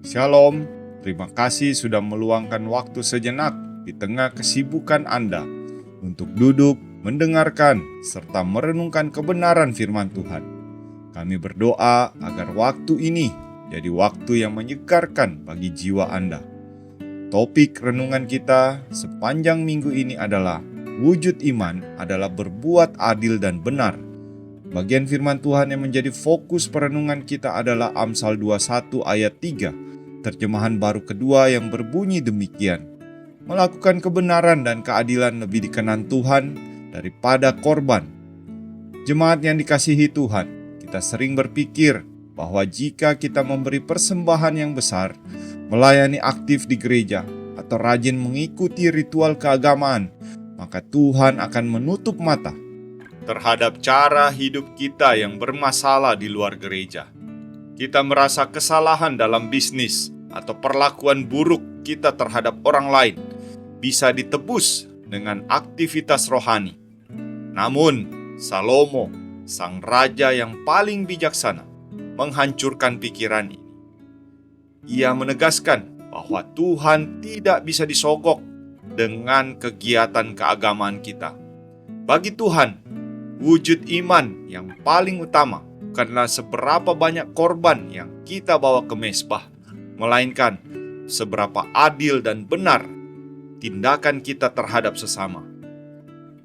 Shalom, terima kasih sudah meluangkan waktu sejenak di tengah kesibukan Anda untuk duduk, mendengarkan, serta merenungkan kebenaran firman Tuhan. Kami berdoa agar waktu ini jadi waktu yang menyegarkan bagi jiwa Anda. Topik renungan kita sepanjang minggu ini adalah wujud iman adalah berbuat adil dan benar. Bagian firman Tuhan yang menjadi fokus perenungan kita adalah Amsal 21 ayat 3. Terjemahan baru kedua yang berbunyi demikian. Melakukan kebenaran dan keadilan lebih dikenan Tuhan daripada korban. Jemaat yang dikasihi Tuhan, kita sering berpikir bahwa jika kita memberi persembahan yang besar, melayani aktif di gereja, atau rajin mengikuti ritual keagamaan, maka Tuhan akan menutup mata terhadap cara hidup kita yang bermasalah di luar gereja. Kita merasa kesalahan dalam bisnis atau perlakuan buruk kita terhadap orang lain bisa ditebus dengan aktivitas rohani. Namun, Salomo, sang raja yang paling bijaksana, menghancurkan pikiran ini. Ia menegaskan bahwa Tuhan tidak bisa disogok dengan kegiatan keagamaan kita. Bagi Tuhan, wujud iman yang paling utama bukanlah seberapa banyak korban yang kita bawa ke mezbah, melainkan seberapa adil dan benar tindakan kita terhadap sesama.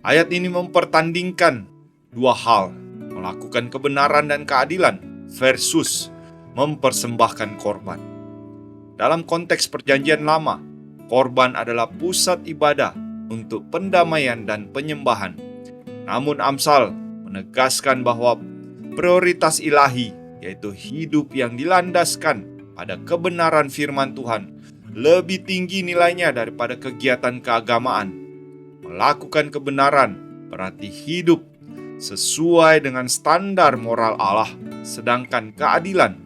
Ayat ini mempertandingkan dua hal, melakukan kebenaran dan keadilan versus mempersembahkan korban. Dalam konteks perjanjian lama, korban adalah pusat ibadah untuk pendamaian dan penyembahan. Namun Amsal menegaskan bahwa prioritas ilahi, yaitu hidup yang dilandaskan pada kebenaran firman Tuhan, lebih tinggi nilainya daripada kegiatan keagamaan. Melakukan kebenaran berarti hidup sesuai dengan standar moral Allah, sedangkan keadilan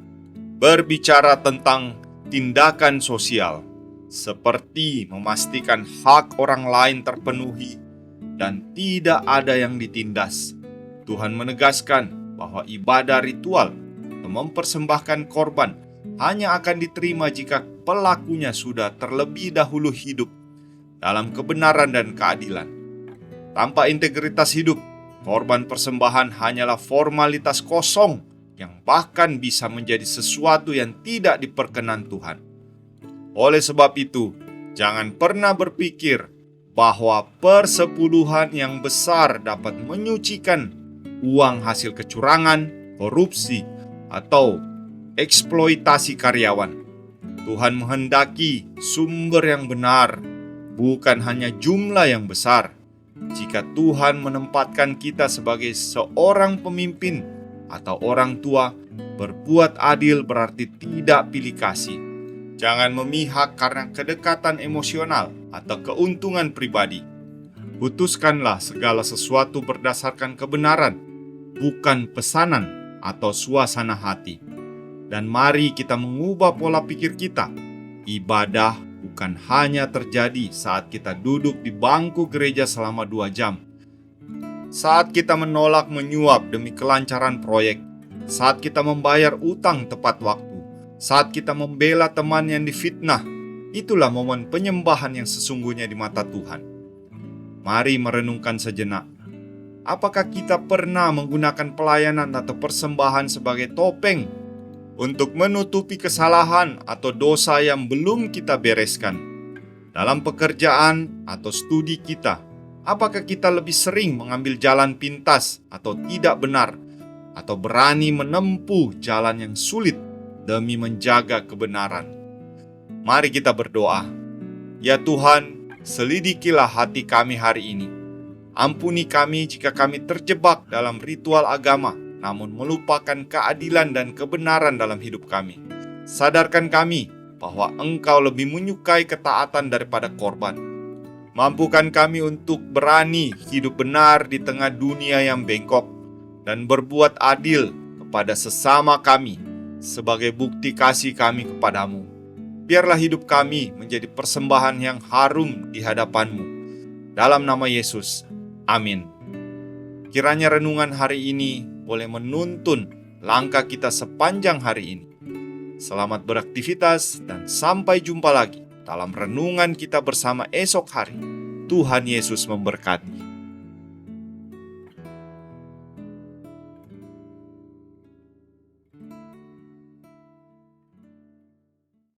berbicara tentang tindakan sosial, seperti memastikan hak orang lain terpenuhi dan tidak ada yang ditindas. Tuhan menegaskan bahwa ibadah ritual mempersembahkan korban hanya akan diterima jika pelakunya sudah terlebih dahulu hidup dalam kebenaran dan keadilan. Tanpa integritas hidup, korban persembahan hanyalah formalitas kosong yang bahkan bisa menjadi sesuatu yang tidak diperkenan Tuhan. Oleh sebab itu, jangan pernah berpikir bahwa persepuluhan yang besar dapat menyucikan uang hasil kecurangan, korupsi, atau eksploitasi karyawan. Tuhan menghendaki sumber yang benar, bukan hanya jumlah yang besar. Jika Tuhan menempatkan kita sebagai seorang pemimpin atau orang tua, berbuat adil berarti tidak pilih kasih. Jangan memihak karena kedekatan emosional atau keuntungan pribadi. Putuskanlah segala sesuatu berdasarkan kebenaran, bukan pesanan atau suasana hati. Dan mari kita mengubah pola pikir kita. Ibadah bukan hanya terjadi saat kita duduk di bangku gereja selama 2 jam. Saat kita menolak menyuap demi kelancaran proyek. Saat kita membayar utang tepat waktu. Saat kita membela teman yang difitnah. Itulah momen penyembahan yang sesungguhnya di mata Tuhan. Mari merenungkan sejenak. Apakah kita pernah menggunakan pelayanan atau persembahan sebagai topeng untuk menutupi kesalahan atau dosa yang belum kita bereskan? Dalam pekerjaan atau studi kita, apakah kita lebih sering mengambil jalan pintas atau tidak benar, atau berani menempuh jalan yang sulit demi menjaga kebenaran? Mari kita berdoa. Ya Tuhan, selidikilah hati kami hari ini. Ampuni kami jika kami terjebak dalam ritual agama, namun melupakan keadilan dan kebenaran dalam hidup kami. Sadarkan kami bahwa Engkau lebih menyukai ketaatan daripada korban. Mampukan kami untuk berani hidup benar di tengah dunia yang bengkok dan berbuat adil kepada sesama kami sebagai bukti kasih kami kepadamu. Biarlah hidup kami menjadi persembahan yang harum di hadapan-Mu. Dalam nama Yesus, amin. Kiranya renungan hari ini boleh menuntun langkah kita sepanjang hari ini. Selamat beraktivitas dan sampai jumpa lagi dalam renungan kita bersama esok hari. Tuhan Yesus memberkati.